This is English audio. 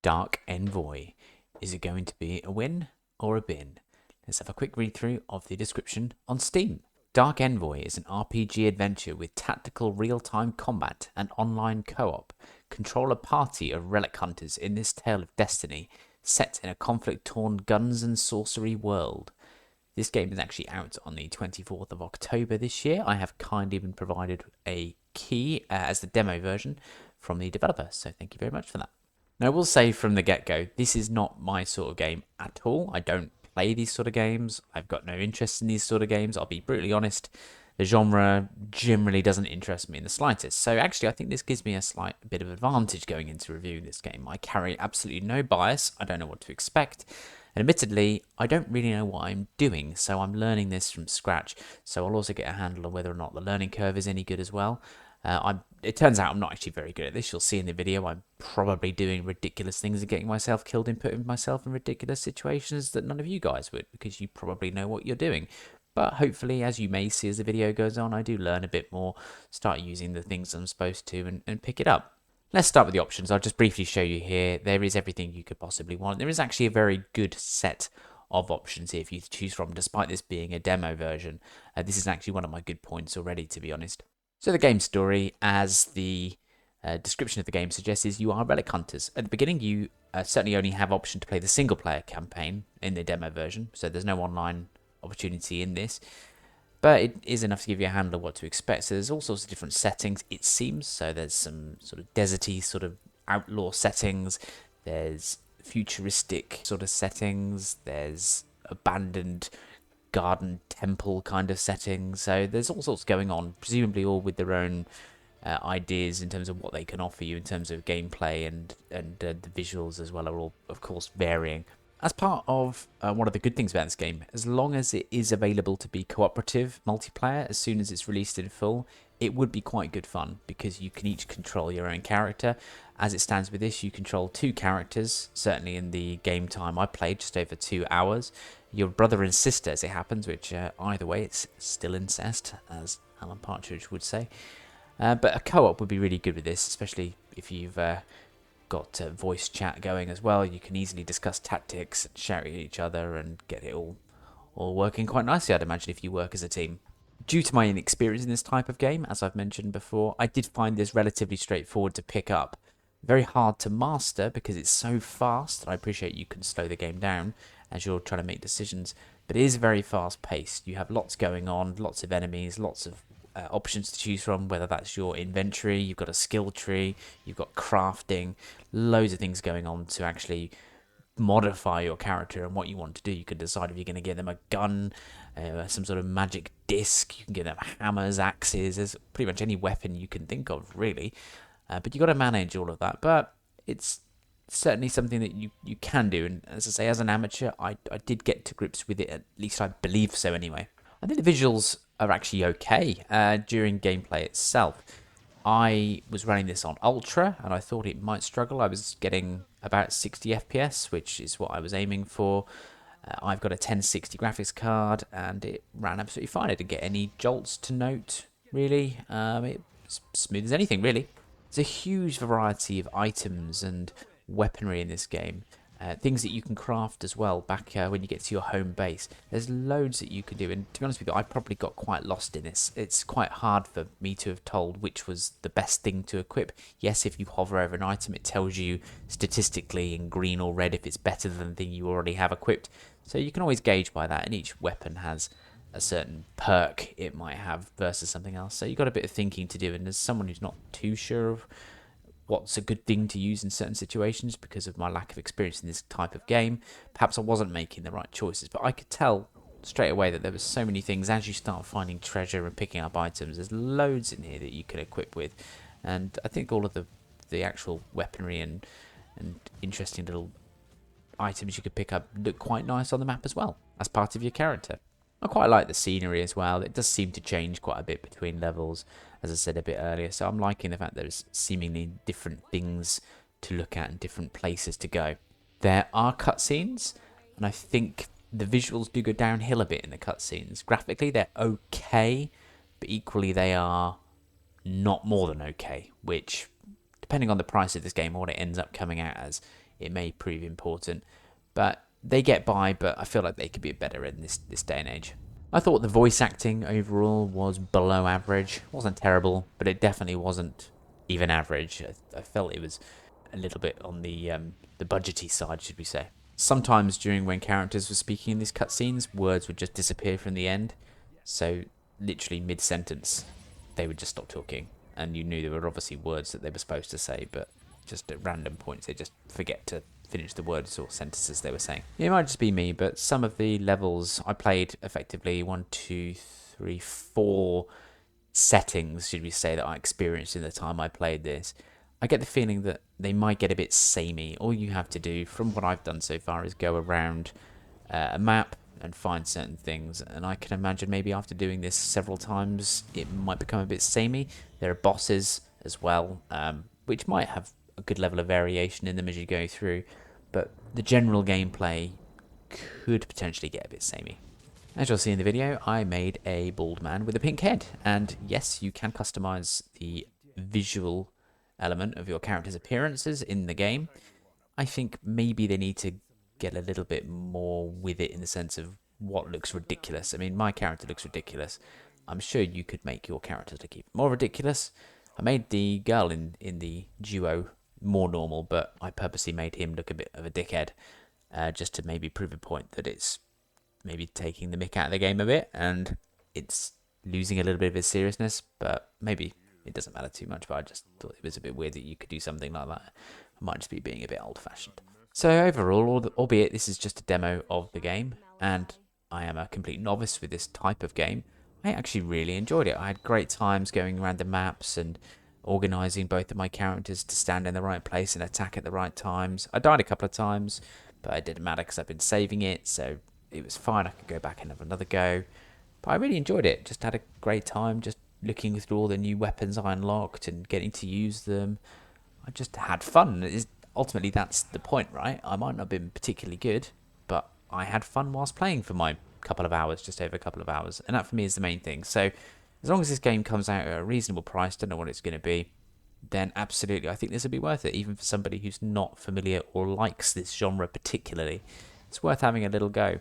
Dark Envoy. Is it going to be a win or a bin? Let's have a quick read through of the description on Steam. Dark Envoy is an RPG adventure with tactical real-time combat and online co-op. Control a party of relic hunters in this tale of destiny, set in a conflict-torn guns and sorcery world. This game is actually out on the 24th of October this year. I have kindly been provided a key as the demo version from the developer, so thank you very much for that. Now, I will say from the get-go, this is not my sort of game at all. I don't play these sort of games. I've got no interest in these sort of games. I'll be brutally honest. The genre generally doesn't interest me in the slightest. So actually, I think this gives me a slight bit of advantage going into reviewing this game. I carry absolutely no bias. I don't know what to expect. And admittedly, I don't really know what I'm doing. So I'm learning this from scratch. So I'll also get a handle on whether or not the learning curve is any good as well. It turns out I'm not actually very good at this. You'll see in the video I'm probably doing ridiculous things and getting myself killed and putting myself in ridiculous situations that none of you guys would, because you probably know what you're doing. But hopefully, as you may see as the video goes on, I do learn a bit more, start using the things I'm supposed to, and pick it up. Let's start with the options. I'll just briefly show you here. There is everything you could possibly want. There is actually a very good set of options here for you to choose from, despite this being a demo version. This is actually one of my good points already, to be honest. So the game story, as the description of the game suggests, is you are relic hunters. At the beginning, you certainly only have option to play the single-player campaign in the demo version, so there's no online opportunity in this. But it is enough to give you a handle of what to expect. So there's all sorts of different settings, it seems. So there's some sort of deserty sort of outlaw settings. There's futuristic sort of settings. There's abandoned garden temple kind of settings. So there's all sorts going on, presumably all with their own ideas in terms of what they can offer you in terms of gameplay, and the visuals as well are all, of course, varying. As part of one of the good things about this game, as long as it is available to be cooperative multiplayer as soon as it's released in full, it would be quite good fun, because you can each control your own character. As it stands with this, you control two characters, certainly in the game time I played, just over 2 hours. Your brother and sister, as it happens, which either way, it's still incest, as Alan Partridge would say. But a co-op would be really good with this, especially if you've got voice chat going as well. You can easily discuss tactics and shout at each other and get it all working quite nicely, I'd imagine, if you work as a team. Due to my inexperience in this type of game, as I've mentioned before, I did find this relatively straightforward to pick up. Very hard to master because it's so fast, and I appreciate you can slow the game down as you're trying to make decisions, but it is very fast paced. You have lots going on, lots of enemies, lots of options to choose from, whether that's your inventory, you've got a skill tree, you've got crafting, loads of things going on to actually modify your character and what you want to do. You can decide if you're going to give them a gun, some sort of magic disc, you can give them hammers, axes, there's pretty much any weapon you can think of, really. But you've got to manage all of that, but it's certainly something that you can do, and as I say, as an amateur, I did get to grips with it, at least I believe so anyway. I think the visuals are actually okay during gameplay itself. I was running this on Ultra, and I thought it might struggle. I was getting about 60 FPS, which is what I was aiming for. I've got a 1060 graphics card, and it ran absolutely fine. I didn't get any jolts to note, really. It's smooth as anything, really. There's a huge variety of items and weaponry in this game. Things that you can craft as well back when you get to your home base. There's loads that you can do, and to be honest with you, I probably got quite lost in this. It's quite hard for me to have told which was the best thing to equip. Yes, if you hover over an item, it tells you statistically in green or red if it's better than the thing you already have equipped. So you can always gauge by that, and each weapon has a certain perk it might have versus something else. So you've got a bit of thinking to do, and as someone who's not too sure of what's a good thing to use in certain situations because of my lack of experience in this type of game, perhaps I wasn't making the right choices. But I could tell straight away that there were so many things. As you start finding treasure and picking up items, there's loads in here that you can equip with, and I think all of the actual weaponry and interesting little items you could pick up look quite nice on the map as well as part of your character. I quite like the scenery as well. It does seem to change quite a bit between levels, as I said a bit earlier. So I'm liking the fact that there's seemingly different things to look at and different places to go. There are cutscenes, and I think the visuals do go downhill a bit in the cutscenes. Graphically, they're okay, but equally they are not more than okay, which, depending on the price of this game or what it ends up coming out as, it may prove important. But they get by, but I feel like they could be better in this day and age. I thought the voice acting overall was below average. It wasn't terrible, but it definitely wasn't even average. I felt it was a little bit on the budgety side, should we say. Sometimes during when characters were speaking in these cutscenes, words would just disappear from the end. So literally mid-sentence, they would just stop talking. And you knew there were obviously words that they were supposed to say, but just at random points they just forget to finish the words or sentences they were saying. It might just be me, but some of the levels I played effectively 1, 2, 3, 4 settings, should we say, that I experienced in the time I played this. I get the feeling that they might get a bit samey. All you have to do, from what I've done so far, is go around a map and find certain things. And I can imagine maybe after doing this several times, it might become a bit samey. There are bosses as well, which might have a good level of variation in them as you go through. But the general gameplay could potentially get a bit samey. As you'll see in the video, I made a bald man with a pink head. And yes, you can customize the visual element of your character's appearances in the game. I think maybe they need to get a little bit more with it in the sense of what looks ridiculous. I mean, my character looks ridiculous. I'm sure you could make your character look even more ridiculous. I made the girl in the duo more normal, but I purposely made him look a bit of a dickhead, just to maybe prove a point that it's maybe taking the mick out of the game a bit, and it's losing a little bit of its seriousness, but maybe it doesn't matter too much. But I just thought it was a bit weird that you could do something like that. I might just be being a bit old-fashioned. So overall, albeit this is just a demo of the game, and I am a complete novice with this type of game, I actually really enjoyed it. I had great times going around the maps and organising both of my characters to stand in the right place and attack at the right times. I died a couple of times, but it didn't matter because I've been saving it, so it was fine. I could go back and have another go. But I really enjoyed it. Just had a great time just looking through all the new weapons I unlocked and getting to use them. I just had fun. Ultimately, that's the point, right? I might not have been particularly good, but I had fun whilst playing for my couple of hours, just over a couple of hours. And that for me is the main thing. So as long as this game comes out at a reasonable price, don't know what it's going to be, then absolutely, I think this would be worth it, even for somebody who's not familiar or likes this genre particularly. It's worth having a little go.